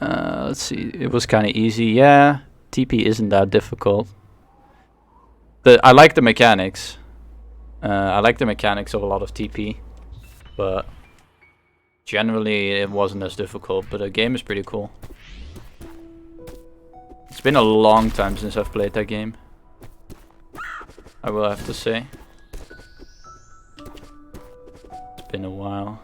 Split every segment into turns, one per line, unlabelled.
Let's see. It was kind of easy. Yeah, TP isn't that difficult. I like the mechanics. I like the mechanics of a lot of TP, but generally it wasn't as difficult. But the game is pretty cool. It's been a long time since I've played that game, I will have to say. It's been a while.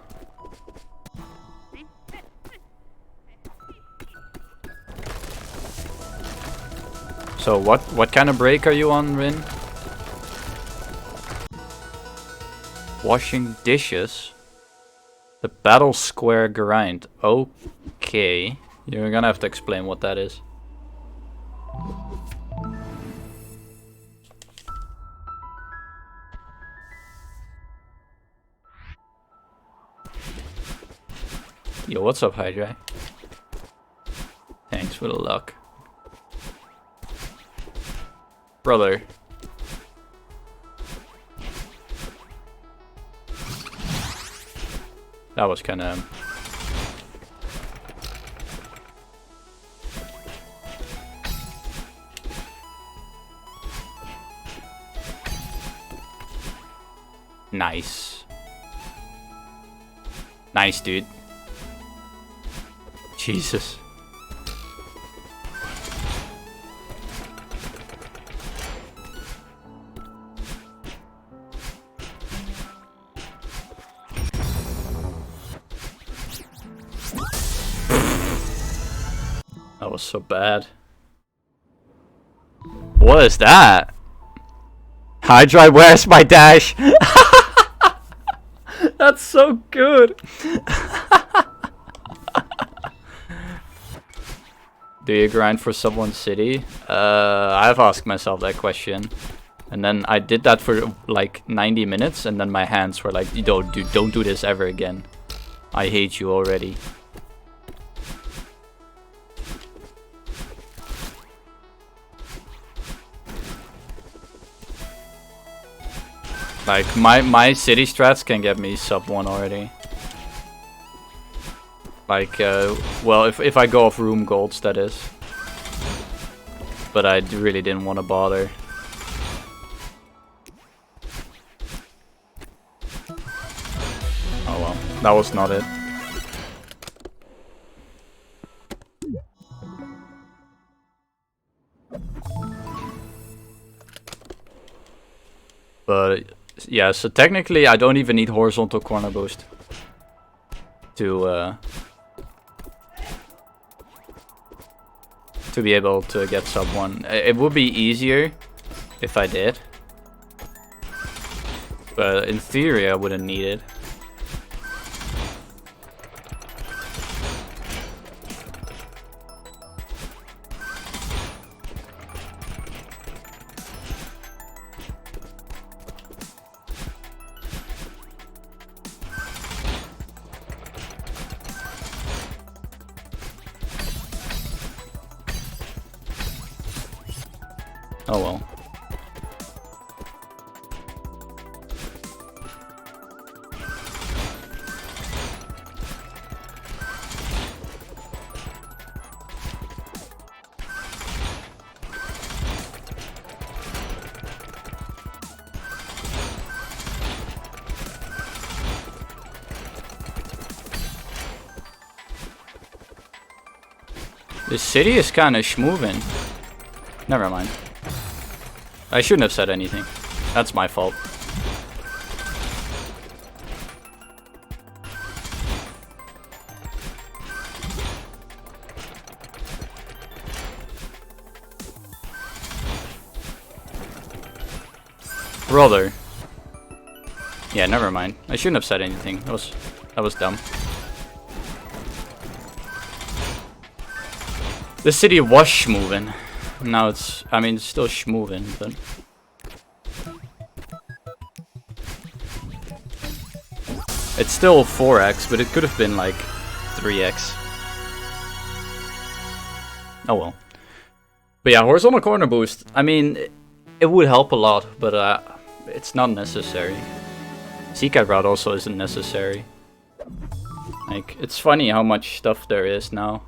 So what kind of break are you on, Rin? Washing dishes? The battle square grind. Okay. You're gonna have to explain what that is. Yo, what's up, Hydra? Thanks for the luck. Brother. That was kind of... Nice. Nice, dude. Jesus. That was so bad. What is that? Hydra, where's my dash? That's so good. Do you grind for someone's city? I've asked myself that question. And then I did that for like 90 minutes and then my hands were like, don't do this ever again. I hate you already. Like my city strats can get me sub 1 already. Like well, if I go off room golds, that is. But I really didn't want to bother. Oh well, that was not it. But yeah, so technically I don't even need horizontal corner boost to be able to get sub 1. It would be easier if I did, but in theory I wouldn't need it. Oh well. This city is kind of schmoving. Never mind. I shouldn't have said anything. That's my fault. Brother. Yeah, never mind. I shouldn't have said anything. That was dumb. The city was schmoving. Now it's, I mean, it's still schmoving, but... It's still 4x, but it could have been like 3x. Oh well. But yeah, horizontal corner boost. I mean, it would help a lot, but it's not necessary. Seacat route also isn't necessary. Like, it's funny how much stuff there is now.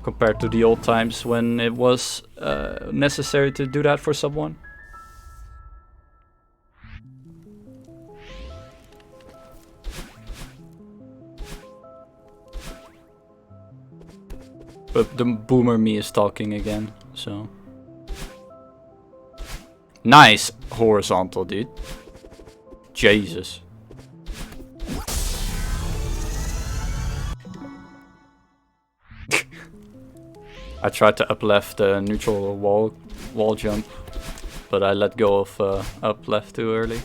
compared to the old times when it was necessary to do that for someone. But the boomer me is talking again, so. Nice horizontal, dude. Jesus. I tried to up left neutral wall jump, but I let go of up left too early.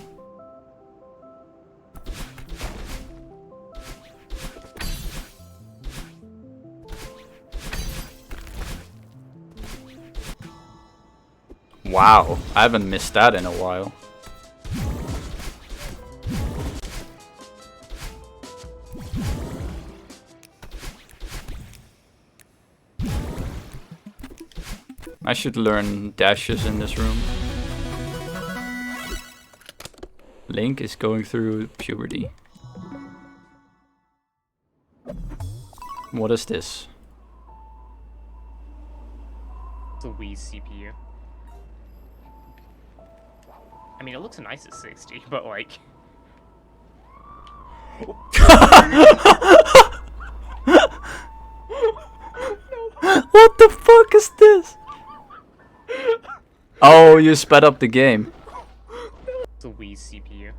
Wow, I haven't missed that in a while. I should learn dashes in this room. Link is going through puberty. What is this?
It's a Wii CPU. I mean, it looks nice at 60, but like...
What the fuck is this? Oh, you sped up the game.
It's a Wii CPU.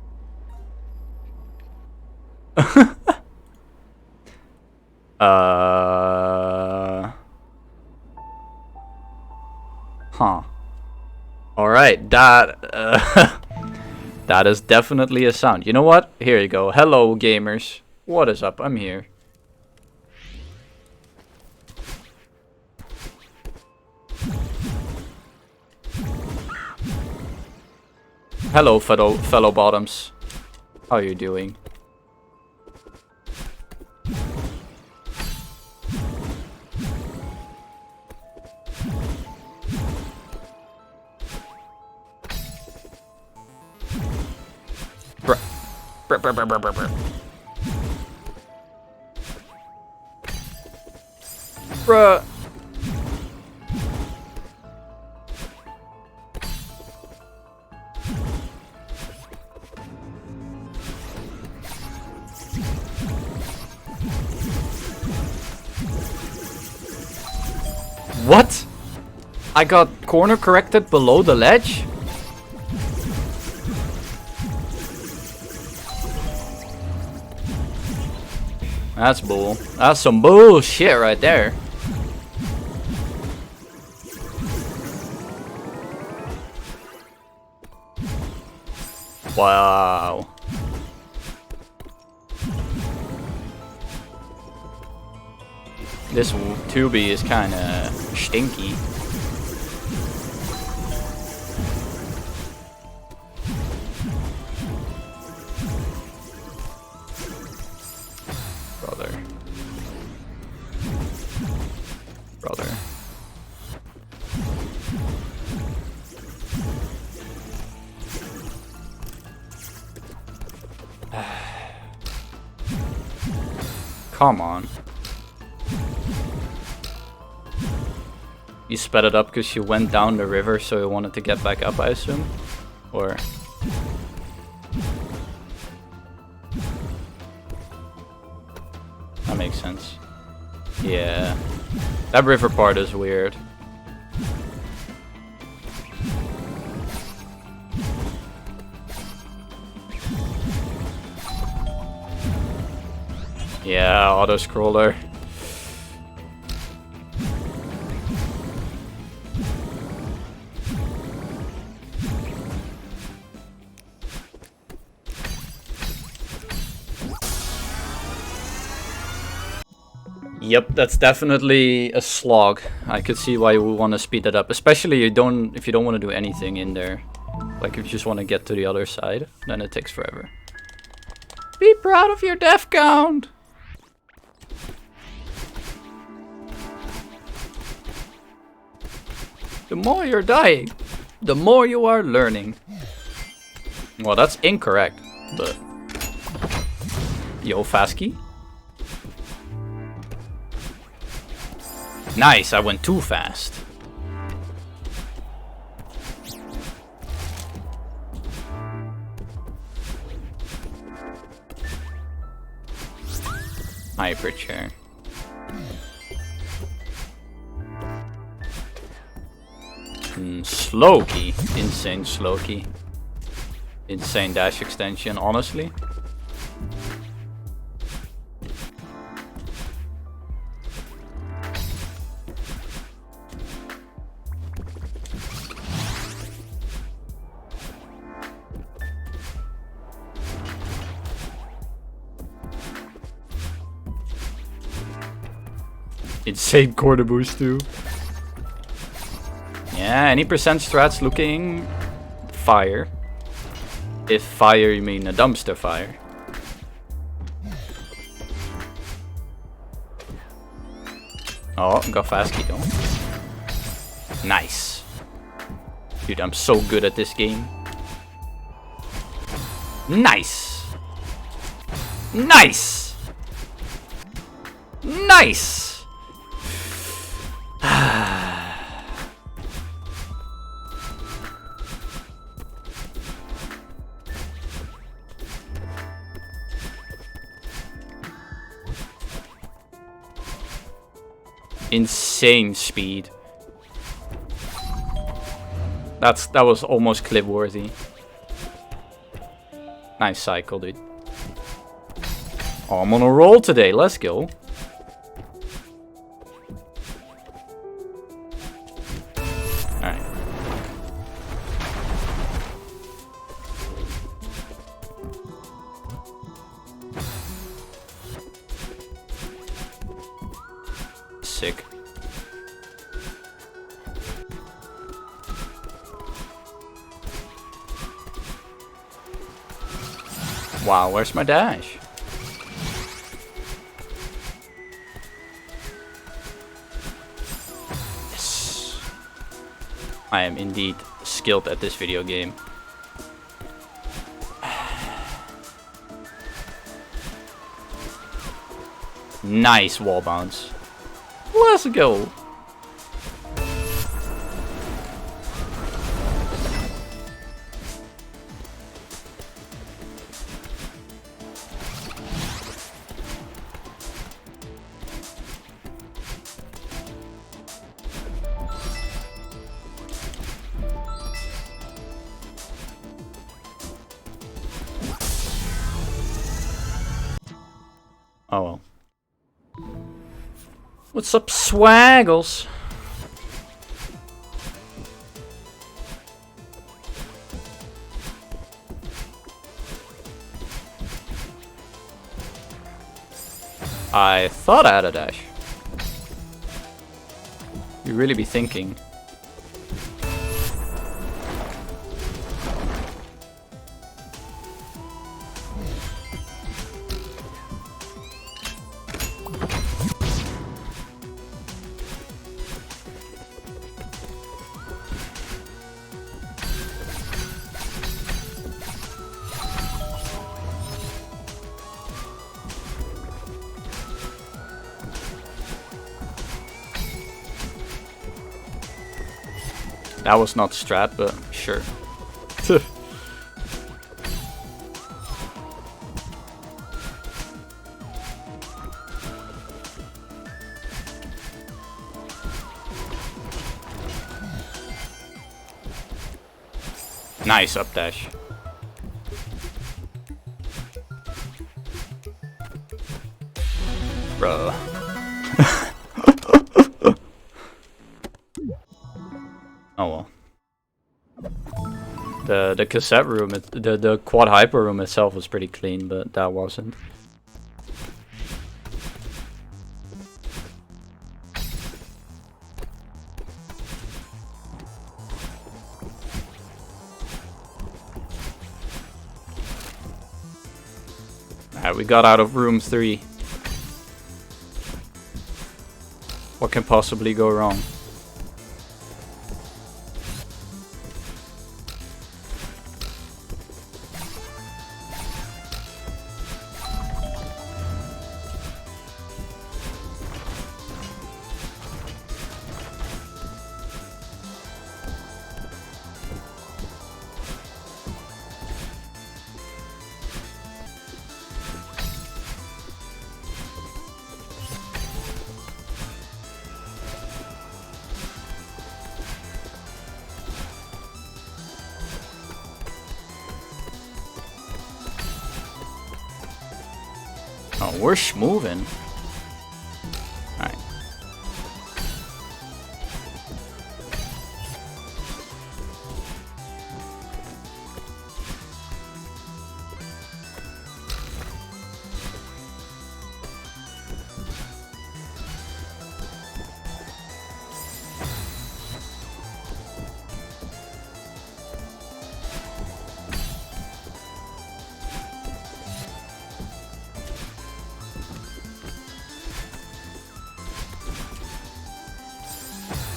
Huh. Alright, that that is definitely a sound. You know what? Here you go. Hello, gamers. What is up? I'm here. Hello, fellow bottoms. How are you doing? Bruh. What? I got corner corrected below the ledge? That's bull. That's some bullshit right there. Wow. This tubie is kinda stinky. Brother. Come on. You sped it up because you went down the river, so you wanted to get back up, I assume? Or... that makes sense. Yeah. That river part is weird. Yeah, auto-scroller. Yep, that's definitely a slog. I could see why you would want to speed that up, especially if you don't want to do anything in there. Like if you just want to get to the other side, then it takes forever. Be proud of your death count. The more you're dying, the more you are learning. Well, that's incorrect, but... Yo, Fasky. Nice, I went too fast. Hyper chair. Slow key. Insane slow key. Insane dash extension, honestly. Insane quarter boost too. Yeah, any percent strats looking fire. If fire you mean a dumpster fire. Oh, got fast key though. Nice. Dude, I'm so good at this game. Nice. Nice. Nice. Insane speed. That was almost clip worthy. Nice cycle, dude. Oh, I'm on a roll today. Let's go. Alright. Sick. Wow, where's my dash? Yes. I am indeed skilled at this video game. Nice wall bounce. Let's go. Oh well. What's up, swaggles? I thought I had a dash. You really be thinking. That was not strat, but sure. Nice up dash. Bruh. Oh well. The cassette room, the quad hyper room itself was pretty clean, but that wasn't. Alright, we got out of room 3. What can possibly go wrong? Oh, we're schmoving. Alright.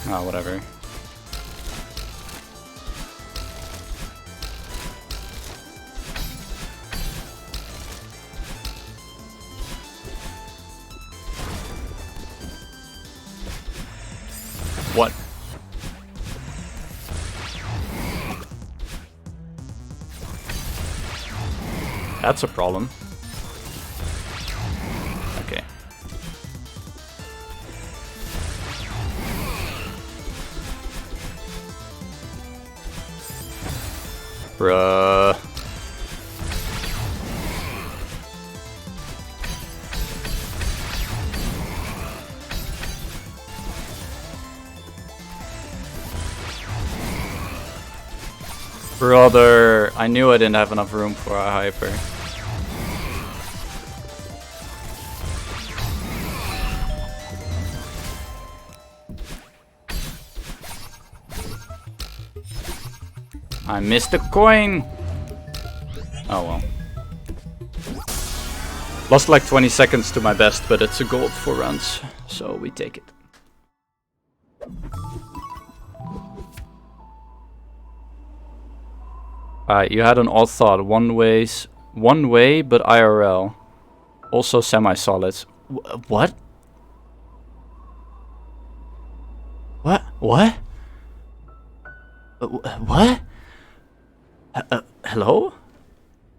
Oh, whatever. What? That's a problem. Okay. Bruh. Brother, I knew I didn't have enough room for a hyper. I missed the coin! Oh well. Lost like 20 seconds to my best, but it's a gold for runs, so we take it. Alright, you had an odd thought. One way, but IRL. Also semi-solids. What? What? What? What? Hello?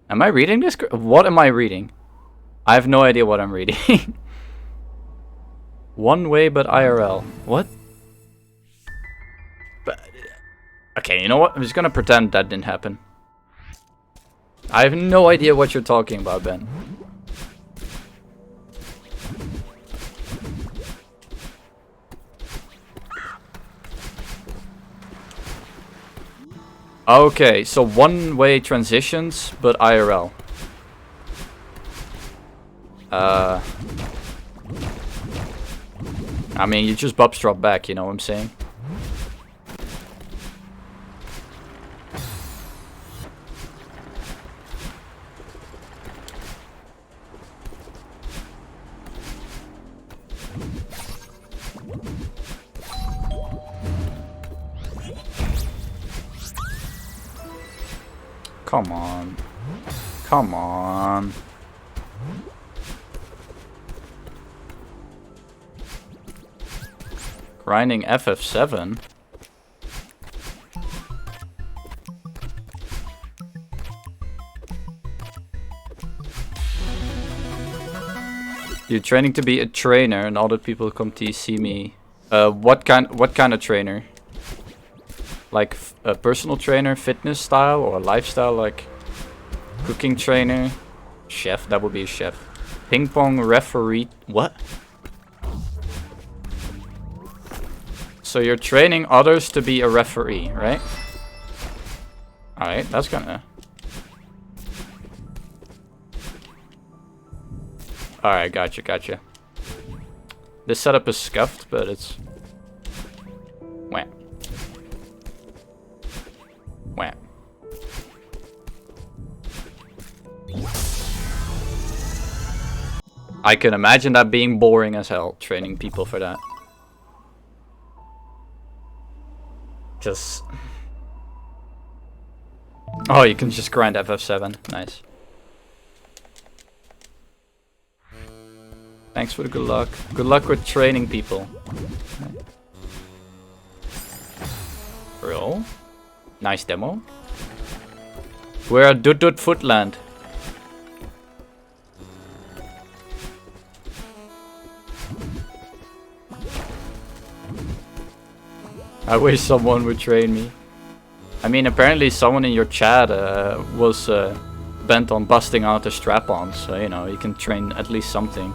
Am I reading this? What am I reading? I have no idea what I'm reading. One way, but IRL. What? But, okay, you know what? I'm just gonna pretend that didn't happen. I have no idea what you're talking about, Ben. Okay, so one-way transitions, but IRL. I mean, you just bubs drop back, you know what I'm saying? Come on. Come on. Grinding FF7? You're training to be a trainer and all the people come to see me. What kind of trainer? Like a personal trainer, fitness style, or lifestyle, like cooking trainer, chef, that would be a chef. Ping pong referee, what? So you're training others to be a referee, right? Alright, that's gonna... Alright, gotcha. This setup is scuffed, but it's... Wah. Wah. I can imagine that being boring as hell, training people for that. Just... Oh, you can just grind FF7. Nice. Thanks for the good luck. Good luck with training people. Bro. Nice demo. We're at Dut Footland. I wish someone would train me. I mean, apparently someone in your chat was bent on busting out the strap-ons, so you know, you can train at least something.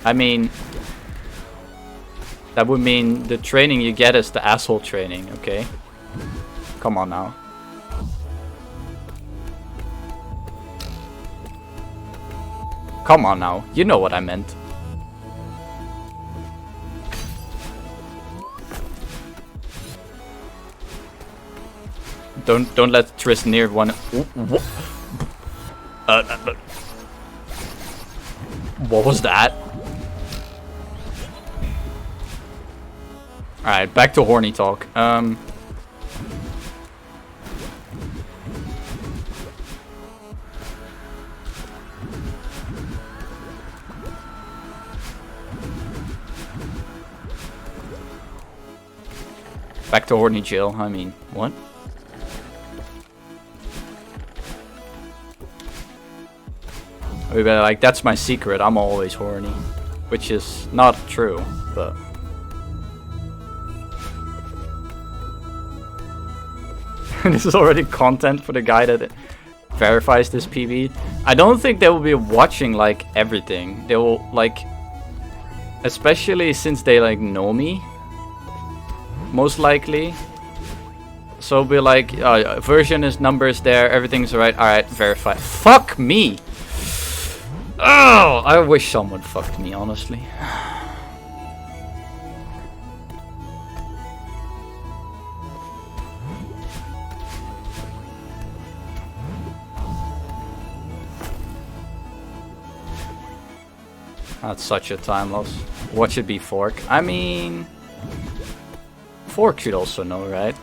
I mean, that would mean the training you get is the asshole training, okay? Come on now. Come on now, you know what I meant. Don't let Triss near one. What was that? Alright, back to horny talk. Back to horny jail, I mean, what? We better, like, that's my secret, I'm always horny. Which is not true, but... This is already content for the guy that verifies this PB. I don't think they will be watching, like, everything. They will, like... Especially since they, like, know me. Most likely. So be like, version is numbers there, everything's right, alright, verify. Fuck me! Oh, I wish someone fucked me, honestly. That's such a time loss. What should be fork? I mean... Fork should also know, right?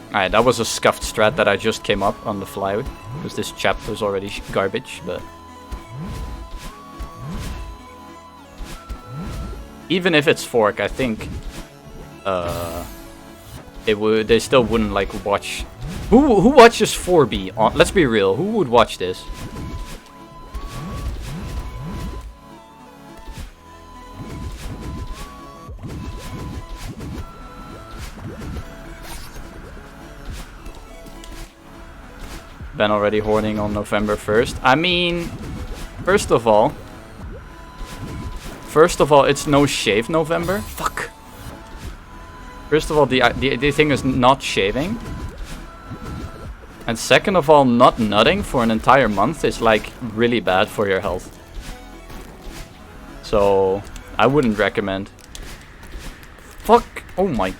Alright, that was a scuffed strat that I just came up on the fly with. Because this chapter was already garbage, but... Even if it's fork, I think... they still wouldn't, like, watch... Who watches 4B? Let's be real, who would watch this? Ben already horning on November 1st. I mean, first of all, it's no shave November. Fuck. First of all, the thing is not shaving. And second of all, not nutting for an entire month is like really bad for your health. So, I wouldn't recommend. Fuck. Oh my.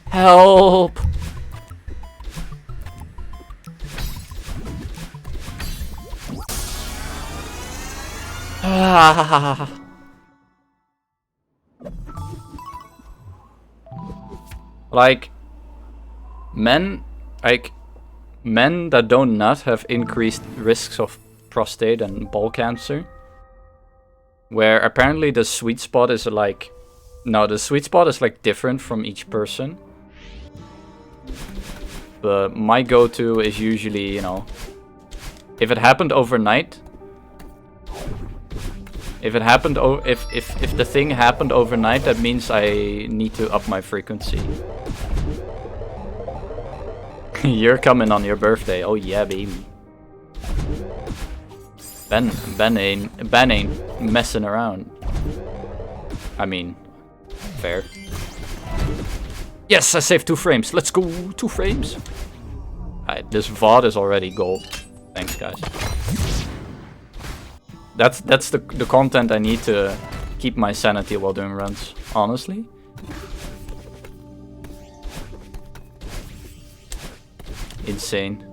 Help. Like men that don't nut have increased risks of prostate and ball cancer, where apparently the sweet spot is like, no, the sweet spot is like different from each person, but my go-to is usually, you know, if it happened overnight. If the thing happened overnight, that means I need to up my frequency. You're coming on your birthday. Oh yeah, baby. Ben ain't messing around. I mean, fair. Yes, I saved 2 frames. Let's go, 2 frames. Alright, this VOD is already gold. Thanks, guys. That's the content I need to keep my sanity while doing runs, honestly. Insane.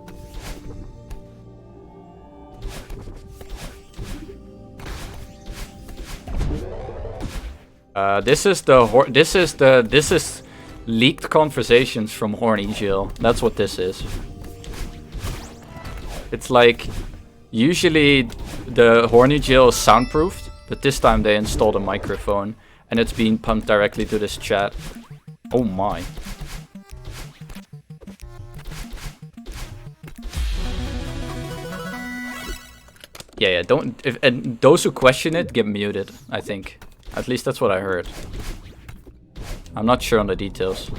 This is leaked conversations from Horny Jill. That's what this is. It's like, usually the Horny Jill is soundproofed, But this time they installed a microphone and it's being pumped directly to this chat. Oh my. Yeah, don't. And those who question it get muted, I think. At least that's what I heard. I'm not sure on the details.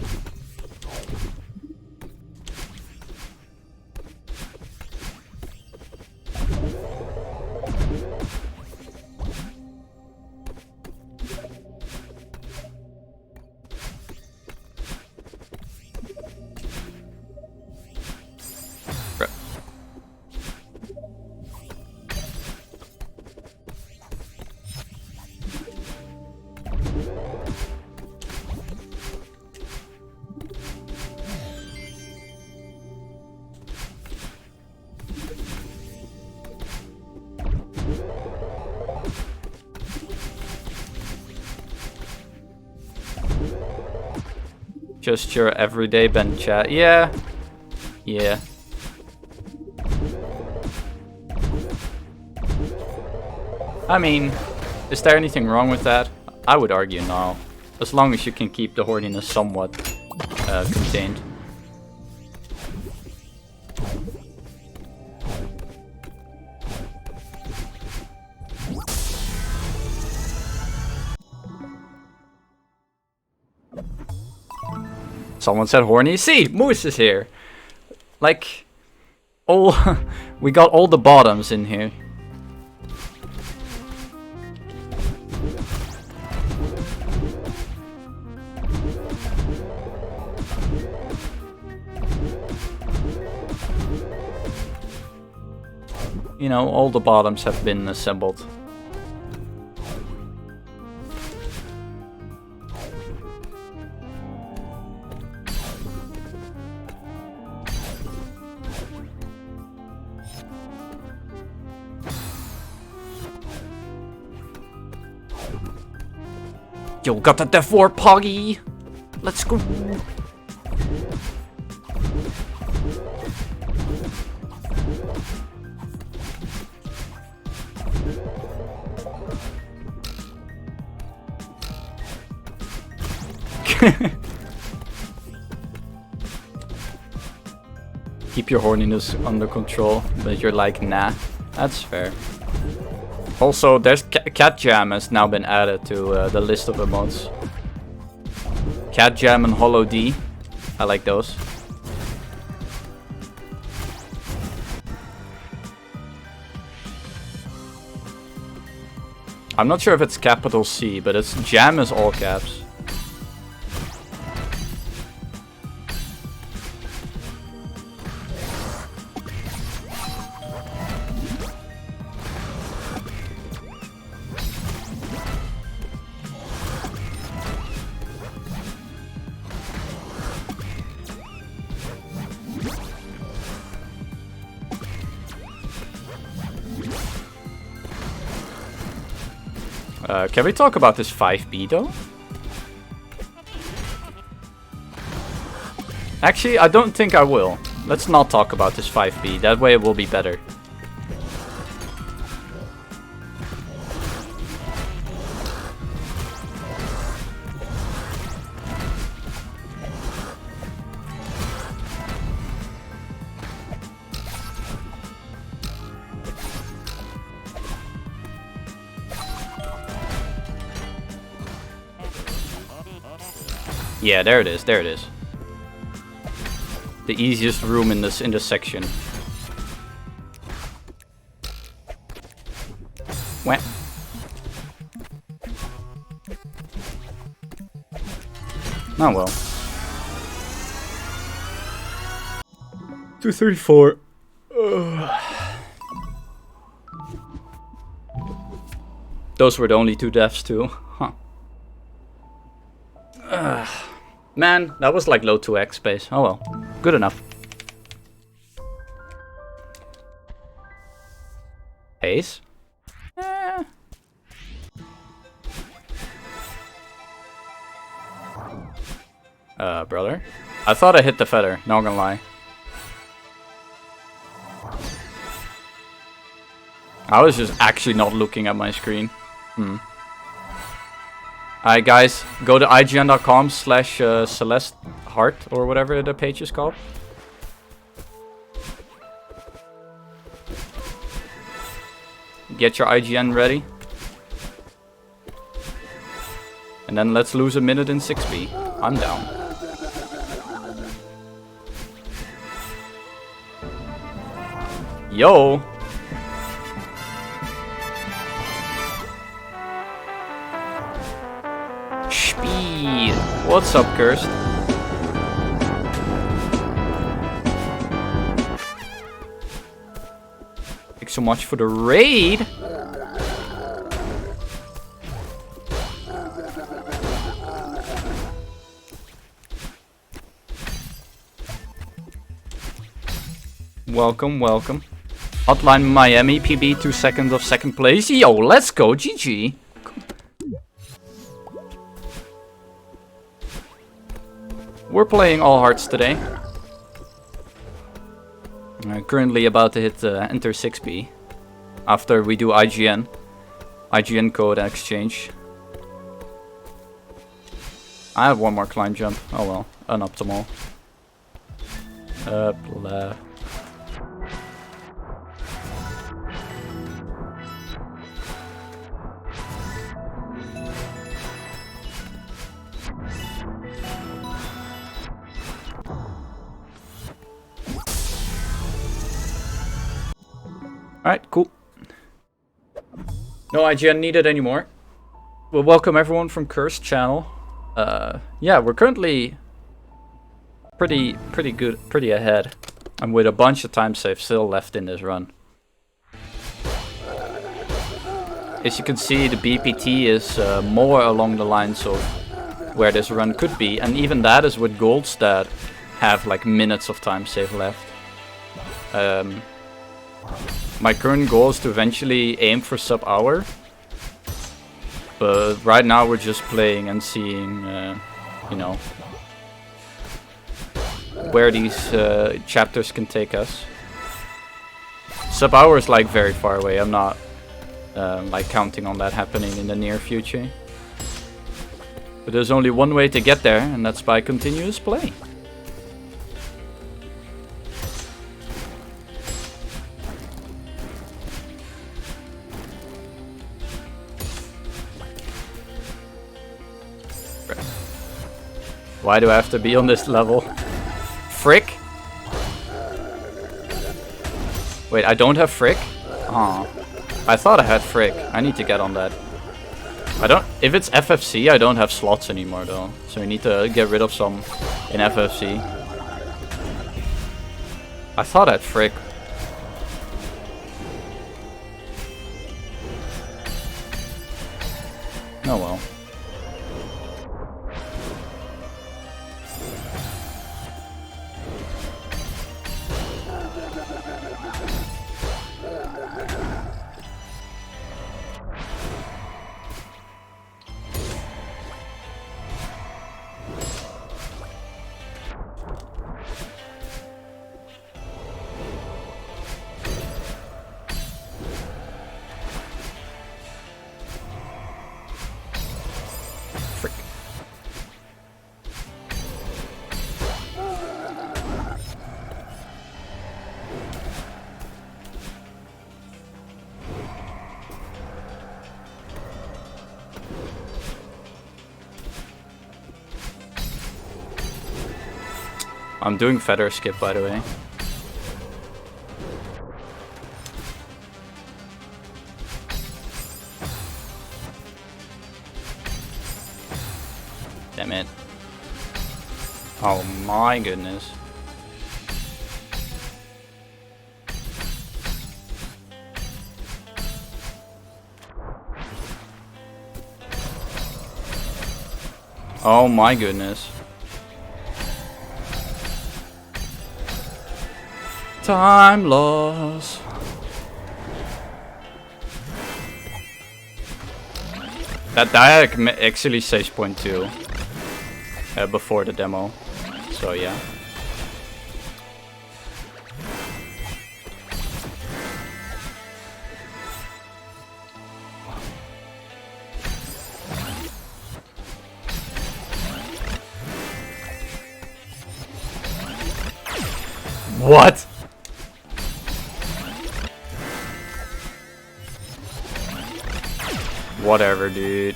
Just your everyday Ben chat. Yeah. Yeah. I mean, is there anything wrong with that? I would argue no. As long as you can keep the horniness somewhat contained. Someone said horny. See, Moose is here. Like, all we got all the bottoms in here. You know, all the bottoms have been assembled. Yo, got the Death War Poggy! Let's go! Keep your horniness under control, but you're like, nah. That's fair. Also, there's Cat Jam has now been added to the list of emotes. Cat Jam and Hollow D. I like those. I'm not sure if it's capital C, but it's Jam is all caps. Can we talk about this 5B though? Actually, I don't think I will. Let's not talk about this 5B. That way it will be better. Yeah, there it is. There it is. The easiest room in this section. Wah. Oh well. 234. Those were the only 2 deaths too. Huh. Man, that was like low 2x space. Oh well. Good enough. Ace? Brother? I thought I hit the feather, not gonna lie. I was just actually not looking at my screen. Alright guys, go to ign.com/Celeste Heart or whatever the page is called. Get your IGN ready. And then let's lose a minute in 6B. I'm down. Yo! Speed! What's up, Cursed? Thanks so much for the raid! Welcome, welcome. Hotline Miami, PB 2 seconds of second place. Yo, let's go, GG. We're playing All Hearts today. Currently about to hit enter 6B. After we do IGN. IGN code exchange. I have one more climb jump. Oh well, unoptimal. Up left. Alright, cool. No IGN needed anymore. Well, welcome everyone from Cursed channel. Yeah, we're currently pretty good, pretty ahead. I'm with a bunch of time saves still left in this run. As you can see, the BPT is more along the lines of where this run could be, and even that is with golds that have like minutes of time save left. My current goal is to eventually aim for sub-hour, but right now we're just playing and seeing, you know, where these chapters can take us. Sub-hour is like very far away. I'm not like counting on that happening in the near future. But there's only one way to get there, and that's by continuous play. Why do I have to be on this level? Frick? Wait, I don't have Frick? Aw. I thought I had Frick. I need to get on that. I don't... If it's FFC, I don't have slots anymore though. So we need to get rid of some in FFC. I thought I had Frick. Oh well. I'm doing feather skip, by the way. Damn it. Oh my goodness. Oh my goodness. Time loss. That diag actually says 0.2 before the demo, so yeah. What? Whatever, dude.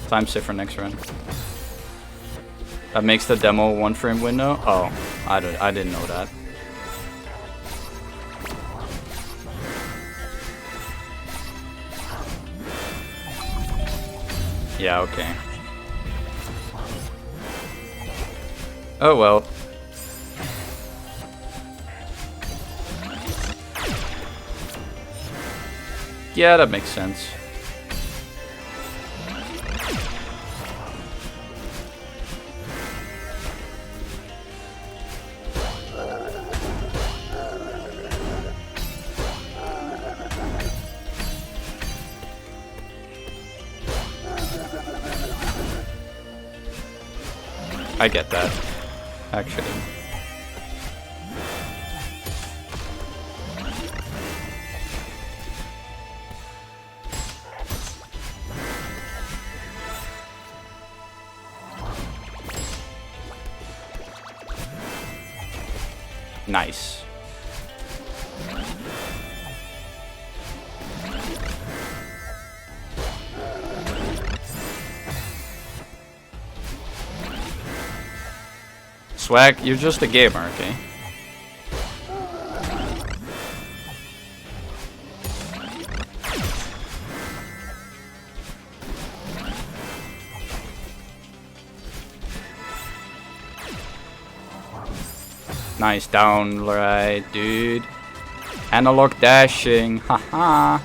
Time shift for next run. That makes the demo 1 frame window. Oh, I didn't know that. Yeah, okay. Oh well. Yeah, that makes sense. I get that, actually. Nice. Swag, you're just a gamer, okay? Nice down right, dude. Analog dashing, haha.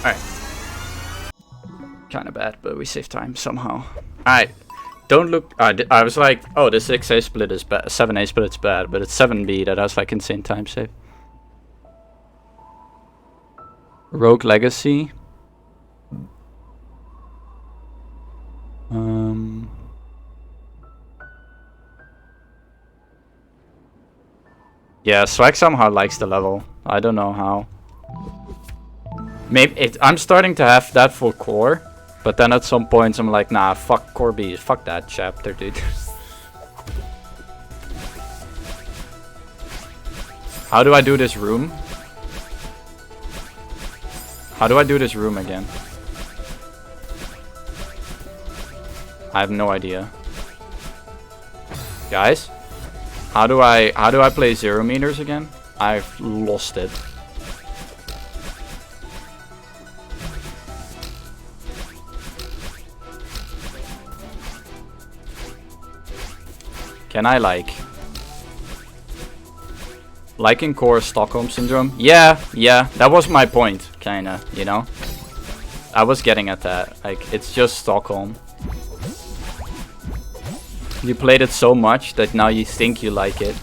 Alright. Kinda bad, but we save time somehow. Alright. Don't look. I was like, oh, the 6A split is bad. 7A split is bad, but it's 7B that has like insane time save. Rogue Legacy. Yeah, Swag somehow likes the level. I don't know how. Maybe I'm starting to have that for core, but then at some points I'm like, nah, fuck core B, fuck that chapter, dude. How do I do this room? How do I do this room again? I have no idea. Guys, how do I play 0 meters again? I've lost it. Can I like in core Stockholm syndrome? Yeah, that was my point, kinda, you know? I was getting at that, like, it's just Stockholm. You played it so much that now you think you like it.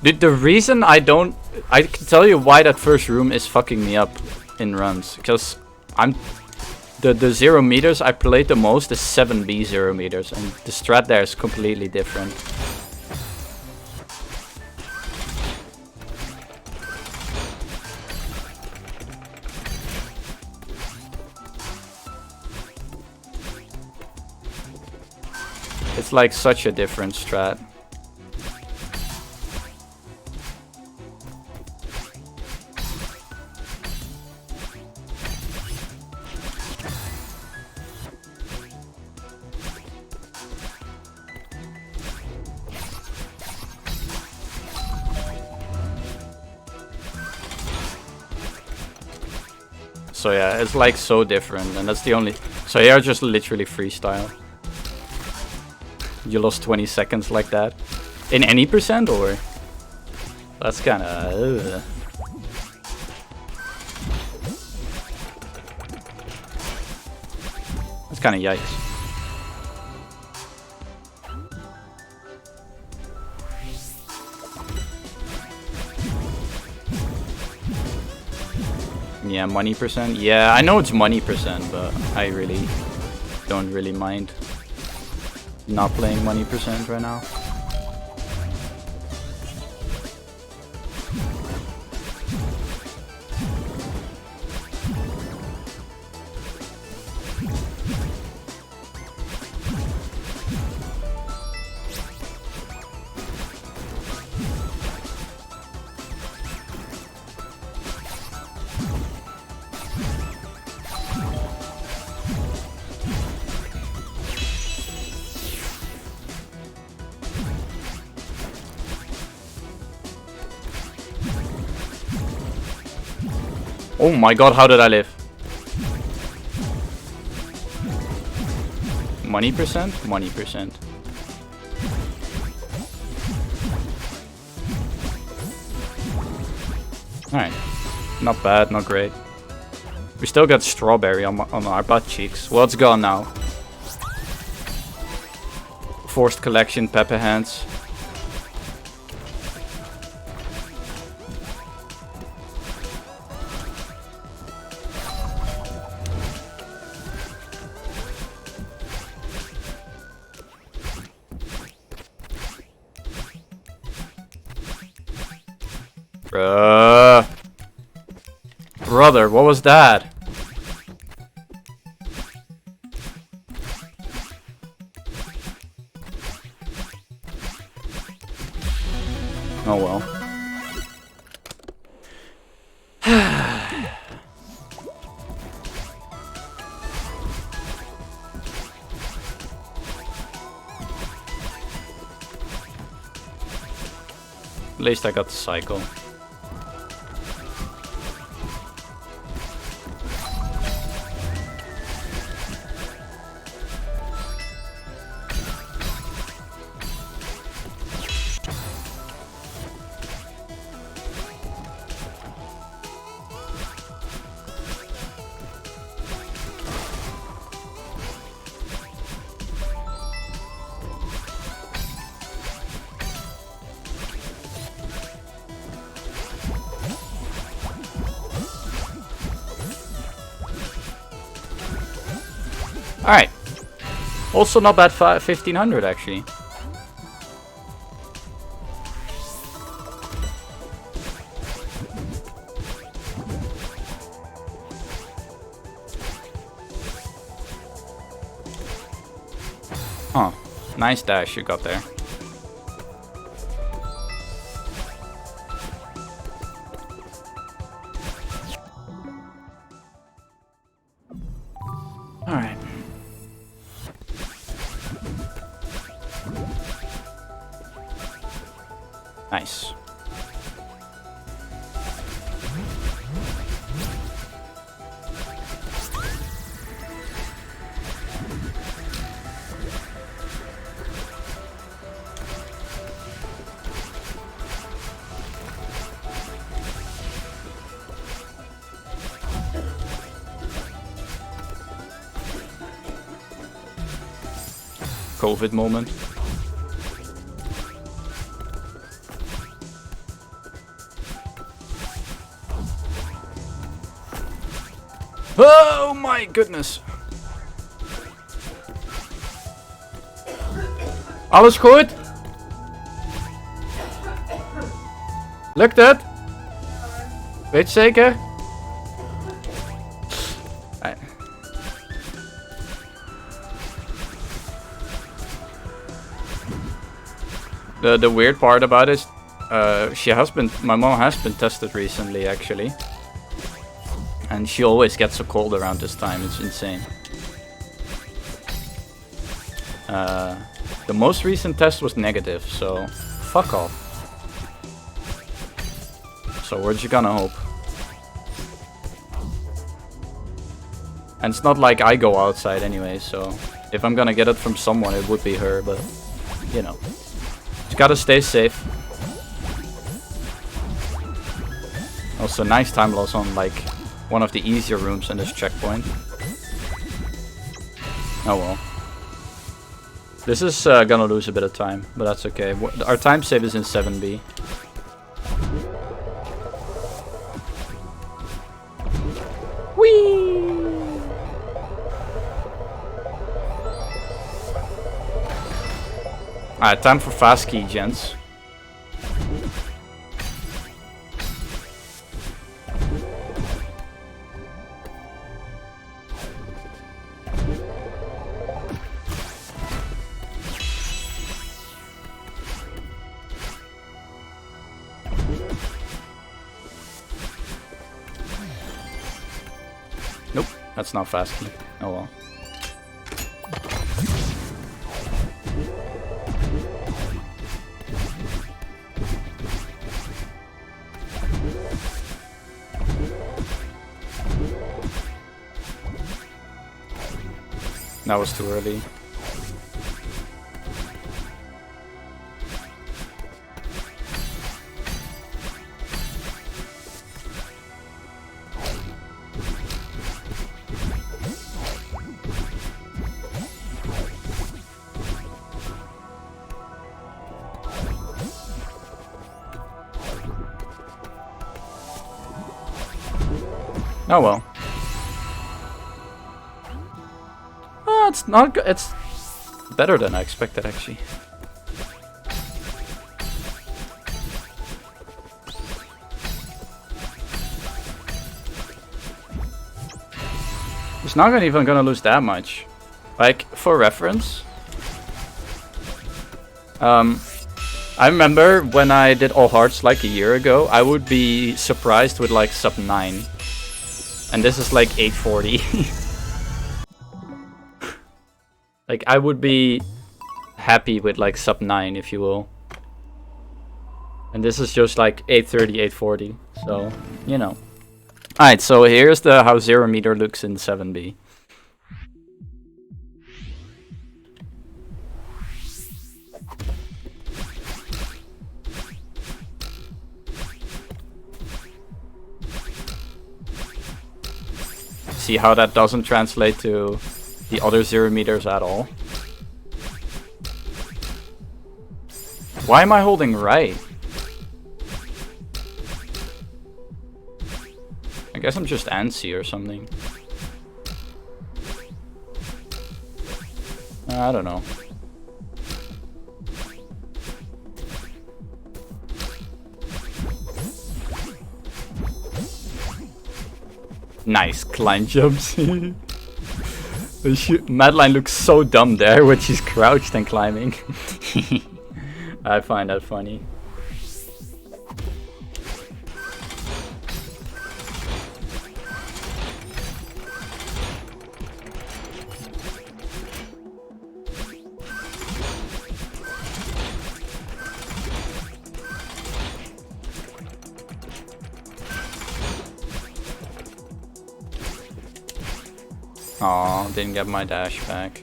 Dude, the reason I can tell you why that first room is fucking me up in runs, because the 0 meters I played the most is 7B 0 meters, and the strat there is completely different. It's like such a different strat. So yeah, it's like so different, and that's the only. So here, just literally freestyle. You lost 20 seconds like that, in any percent, or that's kind of. That's kind of yikes. Yeah, money percent. Yeah, I know it's money percent, but I really don't really mind not playing money percent right now. Oh my god, how did I live? Money percent? Money percent. Alright. Not bad, not great. We still got strawberry on our butt cheeks. Well, it's gone now. Forced collection, pepper hands. Brother, what was that? Oh well. At least I got the cycle. Alright. Also not bad, 1500 actually. Huh. Nice dash you got there. Alright. Nice. COVID moment. Oh my goodness. Alles goed? Lukt het? Weet je zeker? The weird part about it, my mom has been tested recently actually. And she always gets a cold around this time, it's insane. The most recent test was negative, so fuck off. So we're just gonna hope. And it's not like I go outside anyway, so if I'm gonna get it from someone it would be her, but you know. Just gotta stay safe. Also nice time loss on like one of the easier rooms in this checkpoint. Oh well. This is gonna lose a bit of time, but that's okay. Our time save is in 7B. Alright, time for fast key, gents. Nope, that's not fast key. Oh well. That was too early. Oh well. Oh, it's not good. It's better than I expected, actually. It's not even gonna lose that much. Like, for reference, I remember when I did All Hearts like a year ago, I would be surprised with like sub 9. And this is like 840. Like, I would be happy with like sub 9, if you will. And this is just like 830, 840. So, you know. Alright, so here's the how 0 meter looks in 7B. See how that doesn't translate to the other 0 meters at all? Why am I holding right? I guess I'm just antsy or something. I don't know. Nice climb jumps. Madeline looks so dumb there when she's crouched and climbing. I find that funny. Aw, didn't get my dash back.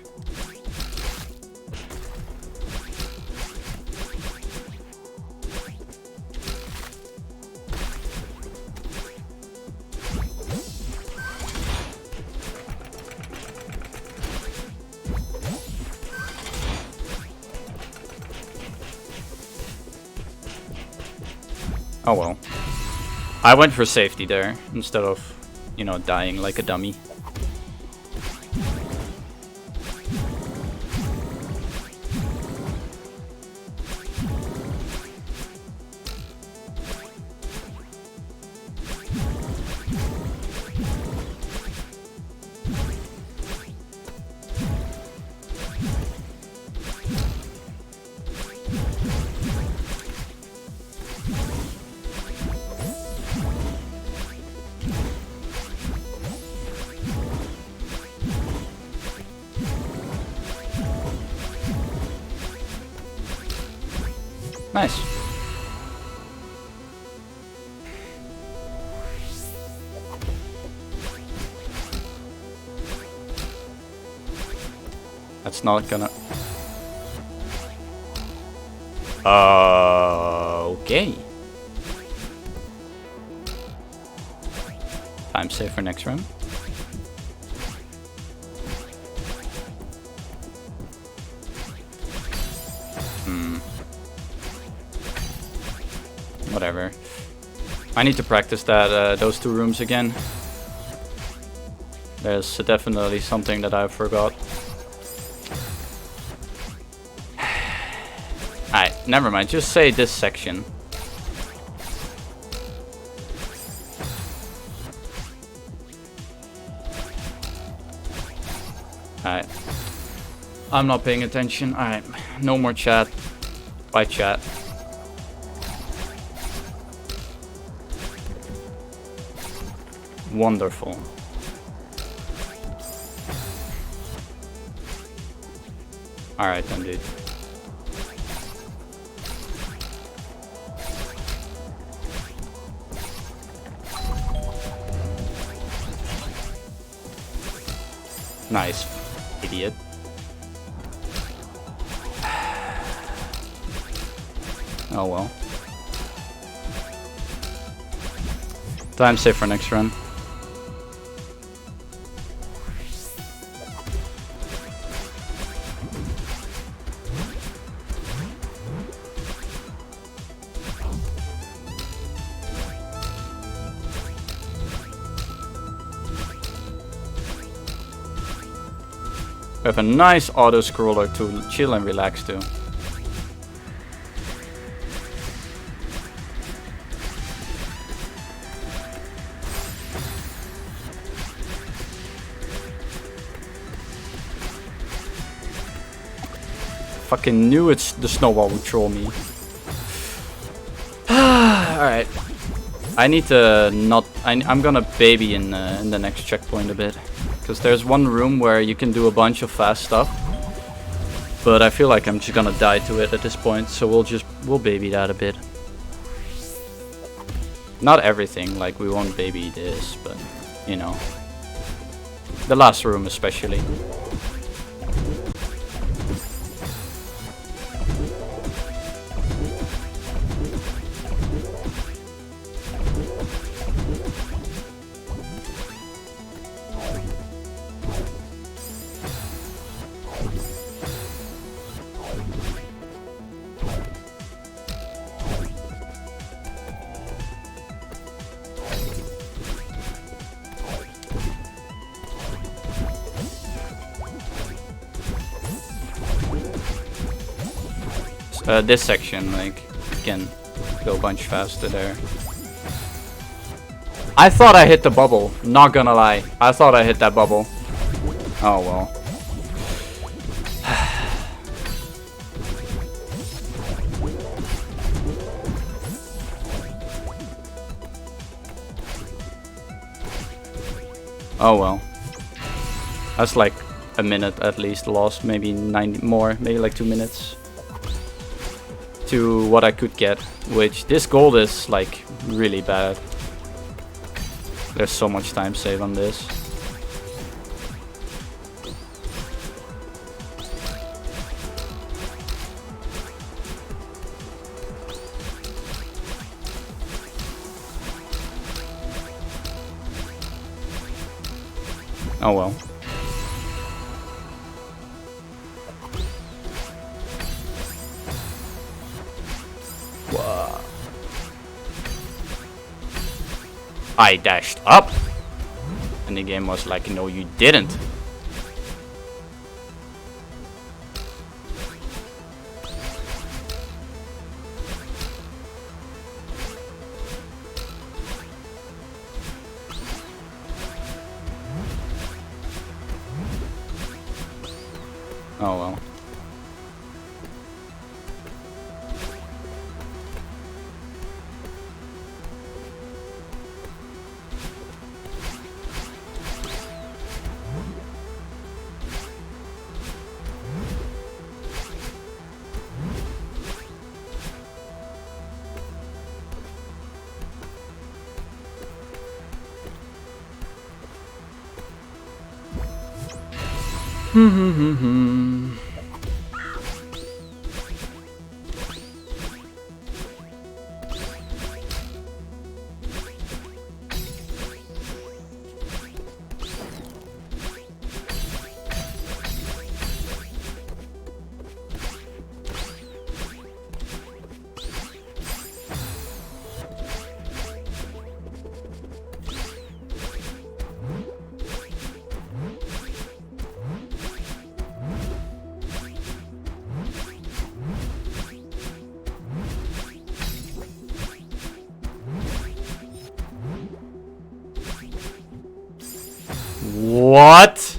Oh well. I went for safety there instead of, you know, dying like a dummy. Nice. That's not gonna... Okay. Time save for next round. Whatever. I need to practice that those two rooms again. There's definitely something that I forgot. Alright, never mind. Just say this section. Alright. I'm not paying attention. Alright. No more chat. Bye, chat. Wonderful. Alright then, dude. Nice, idiot. Oh well. Time save for next run. We have a nice auto scroller to chill and relax to. Fucking knew the snowball would troll me. Alright. I need to not... I'm gonna baby in the next checkpoint a bit. Because there's one room where you can do a bunch of fast stuff. But I feel like I'm just gonna die to it at this point. So we'll baby that a bit. Not everything, like we won't baby this, but you know. The last room especially. This section, like, you can go a bunch faster there. I thought I hit the bubble, not gonna lie. I thought I hit that bubble. Oh well. Oh well. That's like a minute at least lost, maybe 90 more, maybe like 2 minutes. To what I could get, which this gold is like really bad. There's so much time save on this. Oh well. I dashed up, and the game was like, no you didn't. Oh well. What?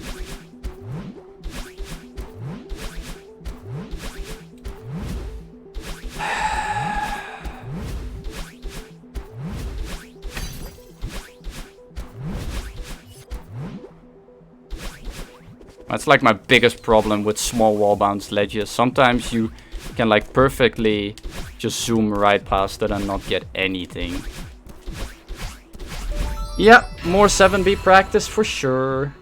That's like my biggest problem with small wall bounce ledges. Sometimes you can like perfectly just zoom right past it and not get anything. Yeah, more 7B practice for sure.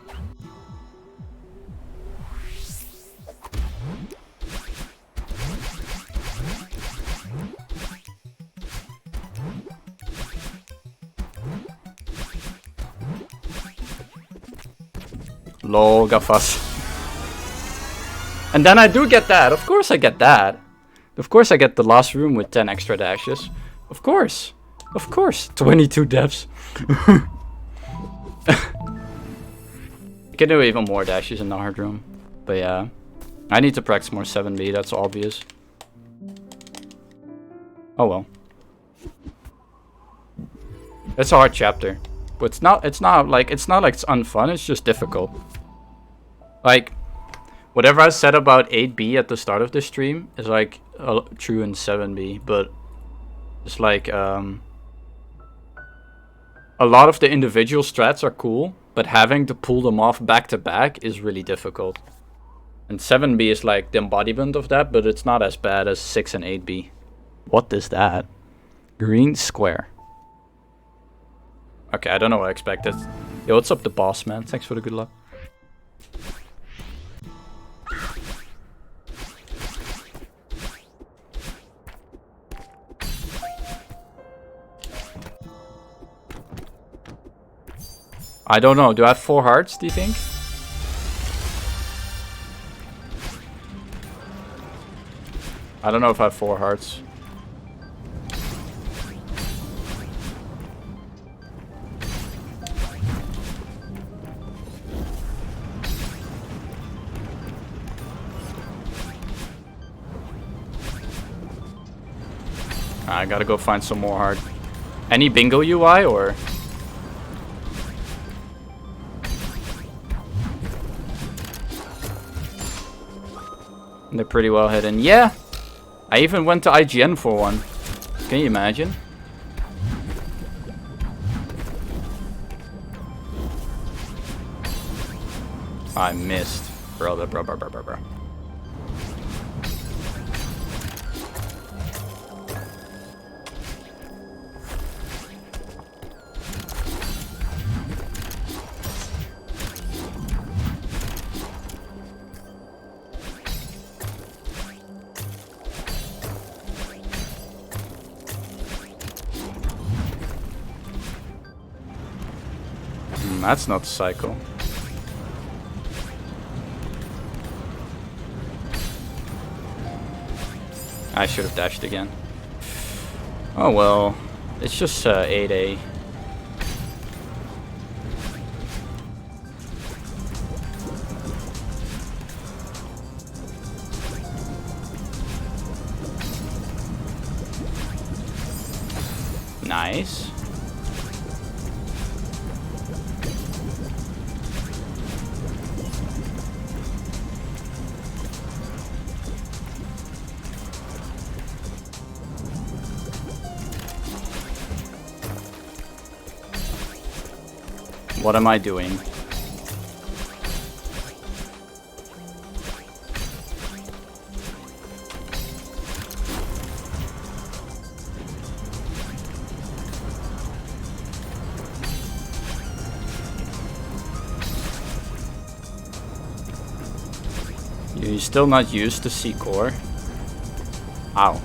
Lol, gafas. And then I do get that. Of course I get that. Of course I get the last room with 10 extra dashes. Of course. Of course. 22 deaths. You can do even more dashes in the hard room. But yeah. I need to practice more 7B, that's obvious. Oh well. It's a hard chapter. But it's not like it's unfun, it's just difficult. Like whatever I said about 8B at the start of the stream is like true in 7B, but it's like a lot of the individual strats are cool, but having to pull them off back to back is really difficult. And 7B is like the embodiment of that, but it's not as bad as 6 and 8B. What is that? Green square. Okay, I don't know what I expected. Yo, what's up the boss, man? Thanks for the good luck. I don't know. Do I have 4 hearts, do you think? I don't know if I have 4 hearts. I gotta go find some more heart. Any bingo UI or? They're pretty well hidden. Yeah! I even went to IGN for one. Can you imagine? I missed. Bro. That's not the cycle. I should have dashed again. Oh well, it's just 8A. Nice. What am I doing? You're still not used to C core? Ow.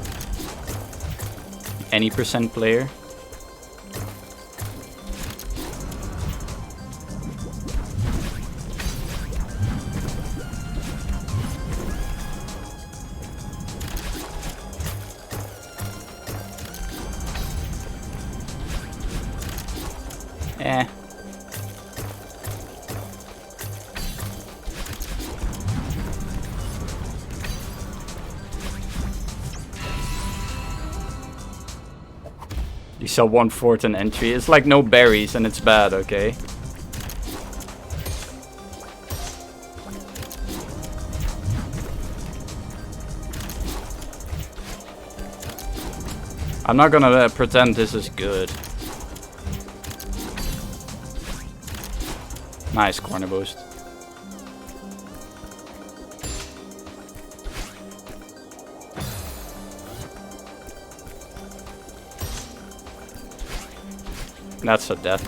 Any percent player? You sell 1/4 an entry. It's like no berries and it's bad, okay? I'm not gonna pretend this is good. Nice corner boost. That's a death.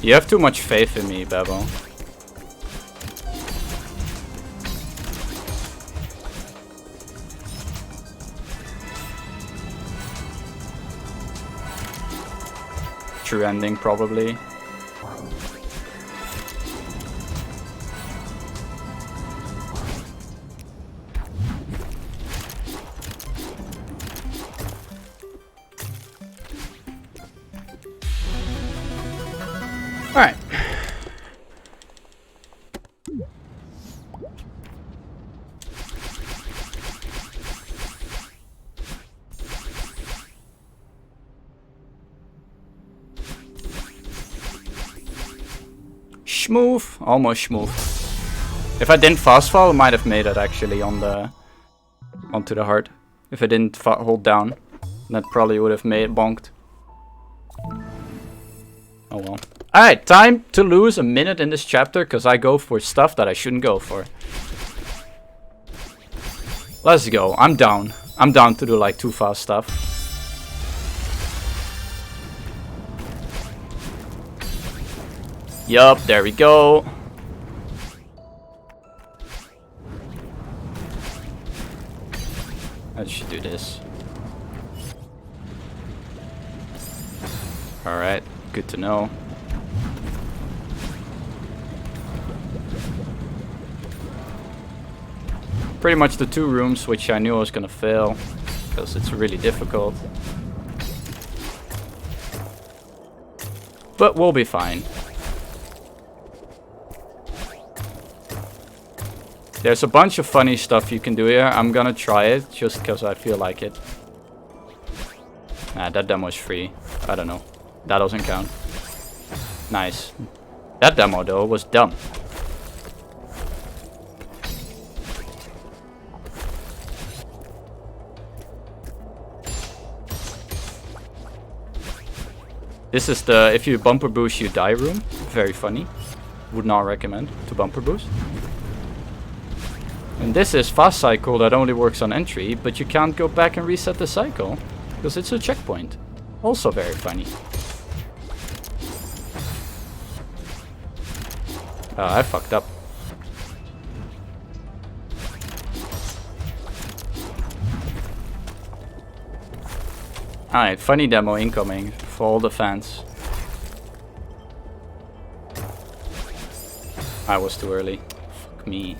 You have too much faith in me, Bebo. True ending, probably. Alright. Smooth, almost smooth. If I didn't fast fall, I might have made it actually on the onto the heart. If I didn't hold down, that probably would have made bonked. Oh well. Alright, time to lose a minute in this chapter because I go for stuff that I shouldn't go for. Let's go. I'm down. I'm down to do like too fast stuff. Yup, there we go. I should do this. Alright, good to know. Pretty much the two rooms which I knew I was gonna fail, because it's really difficult. But we'll be fine. There's a bunch of funny stuff you can do here. I'm gonna try it just because I feel like it. Nah, that demo is free. I don't know. That doesn't count. Nice. That demo though was dumb. This is the if you bumper boost you die room. Very funny. Would not recommend to bumper boost. And this is fast cycle that only works on entry, but you can't go back and reset the cycle because it's a checkpoint. Also very funny. I fucked up. Alright, funny demo incoming for all the fans. I was too early. Fuck me.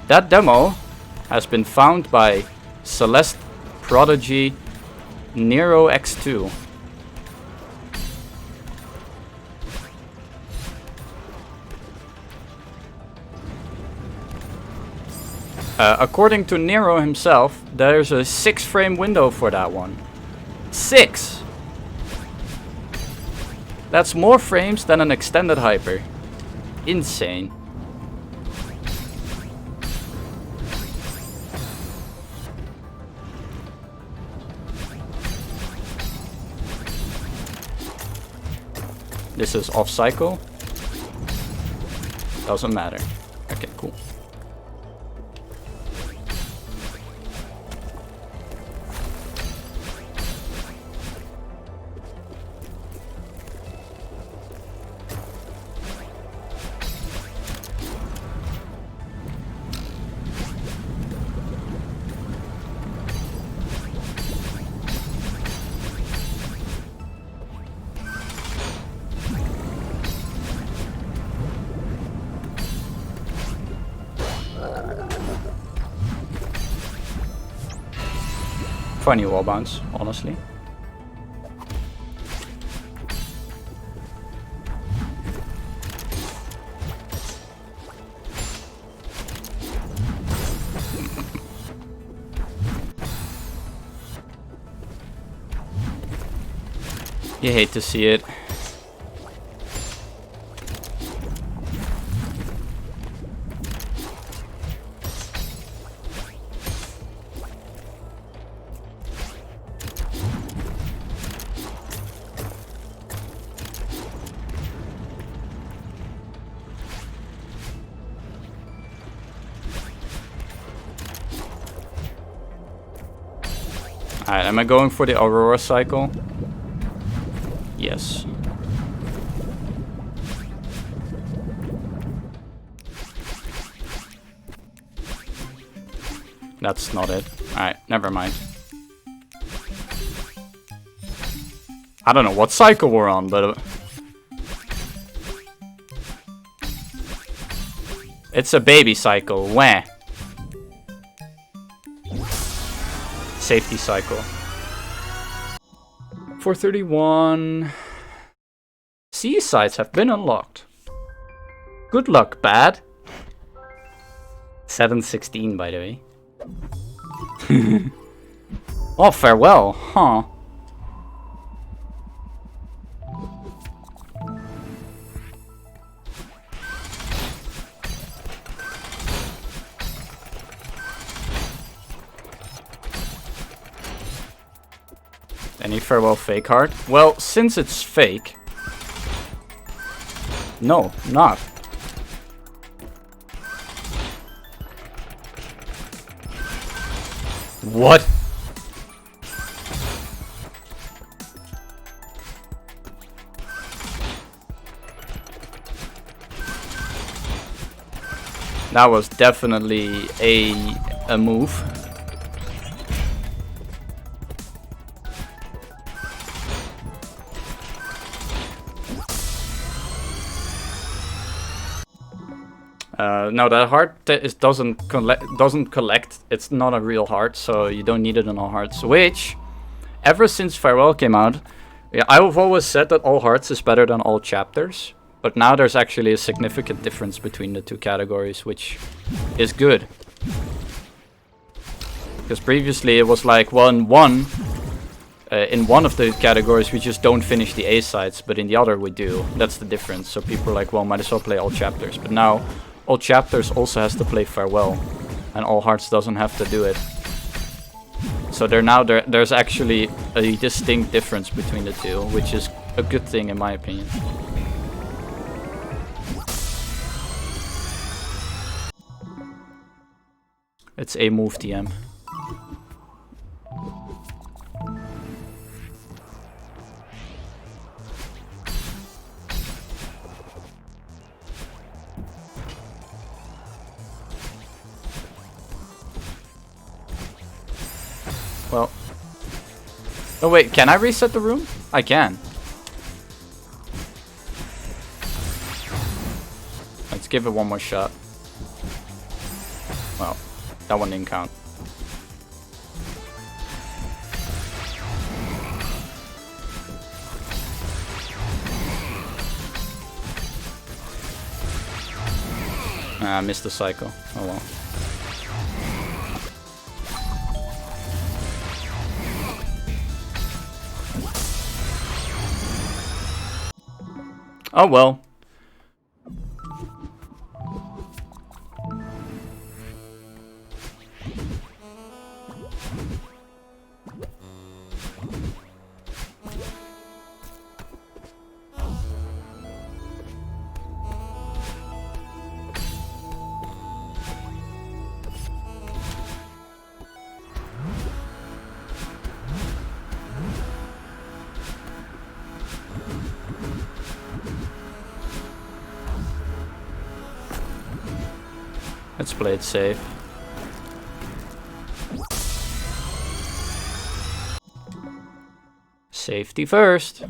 That demo has been found by Celeste Prodigy Nero X2. According to Nero himself, there's a 6-frame window for that one. 6! That's more frames than an extended hyper. Insane. This is off cycle. Doesn't matter. Okay, cool. Funny wall bounce, honestly. You hate to see it. Alright, am I going for the Aurora cycle? Yes. That's not it. Alright, never mind. I don't know what cycle we're on, but... it's a baby cycle. Wah. Safety cycle. 431. Sea sites have been unlocked. Good luck, bad. 716, by the way. Oh, farewell, huh? Any farewell fake heart? Well, since it's fake... no, not. What? That was definitely a move. No, that heart doesn't collect. It's not a real heart, so you don't need it in all hearts. Which, ever since Farewell came out, yeah, I've always said that all hearts is better than all chapters. But now there's actually a significant difference between the two categories, which is good. Because previously it was like in one of the categories we just don't finish the A sides, but in the other we do. That's the difference. So people are like, well, might as well play all chapters. But now all chapters also has to play Farewell, and all hearts doesn't have to do it. So there's actually a distinct difference between the two, which is a good thing in my opinion. It's a move TM. Well. Oh wait, can I reset the room? I can. Let's give it one more shot. Well, that one didn't count. I missed the cycle. Oh well. Oh well. Let's play it safe. Safety first.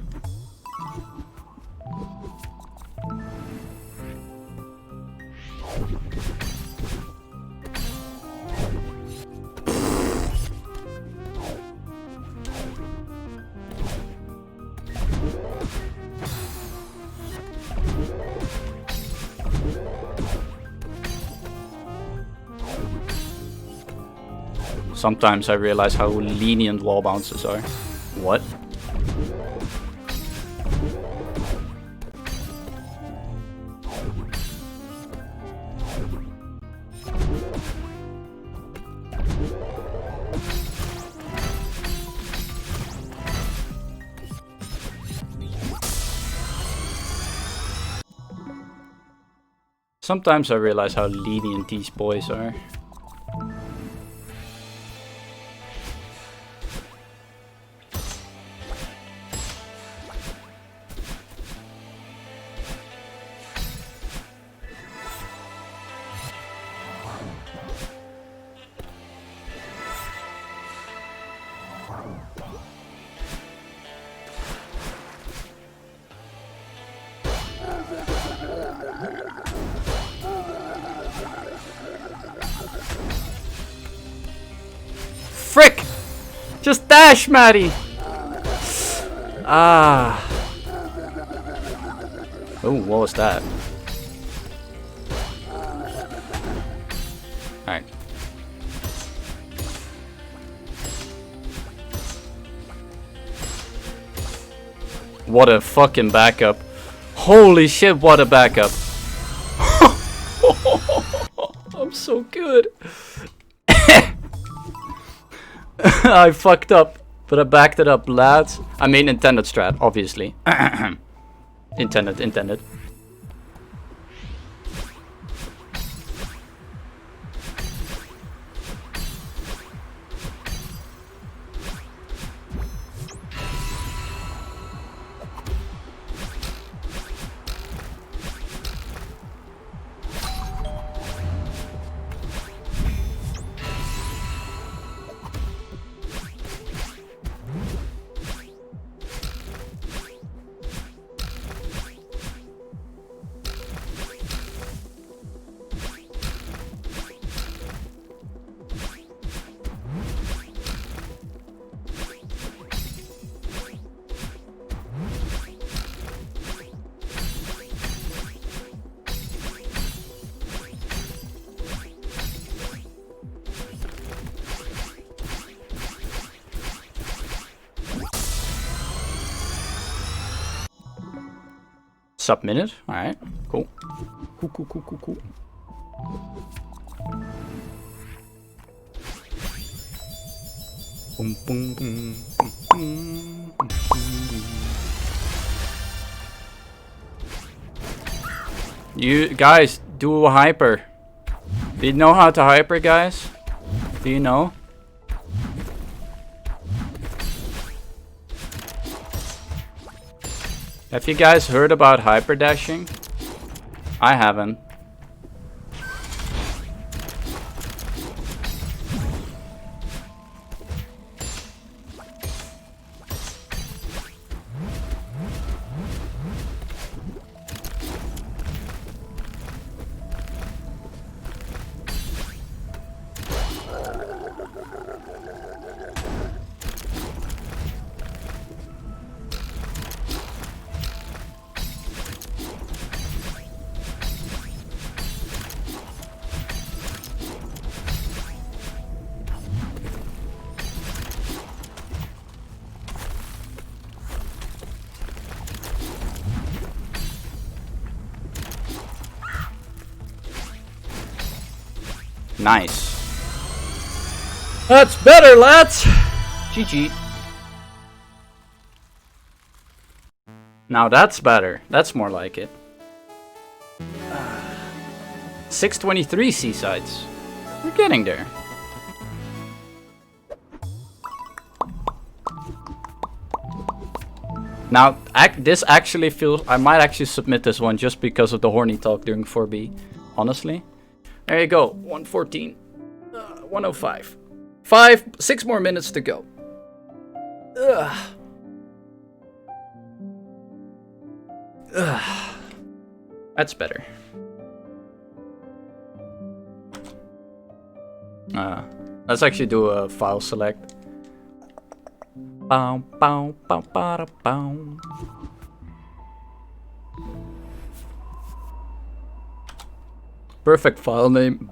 Sometimes I realize how lenient wall bounces are. What? Sometimes I realize how lenient these boys are. Frick! Just dash, Maddie! Ah. Oh, what was that? Alright. What a fucking backup. Holy shit, what a backup. I'm so good. I fucked up, but I backed it up, lads. I mean intended strat, obviously. Intended. Submitted. Alright, cool. Cool. Boom, boom, boom, boom, boom. You guys, do a hyper. Do you know how to hyper, guys? Do you know? Have you guys heard about hyper dashing? I haven't. Nice. That's better, lads. GG. Now that's better. That's more like it. 623 seasides. We're getting there. Now, this actually feels... I might actually submit this one just because of the horny talk during 4B. Honestly. There you go. 114. 105. 6 more minutes to go. Ugh. Ugh. That's better. Let's actually do a file select. Bow, bow, bow, bow, bow. Perfect file name.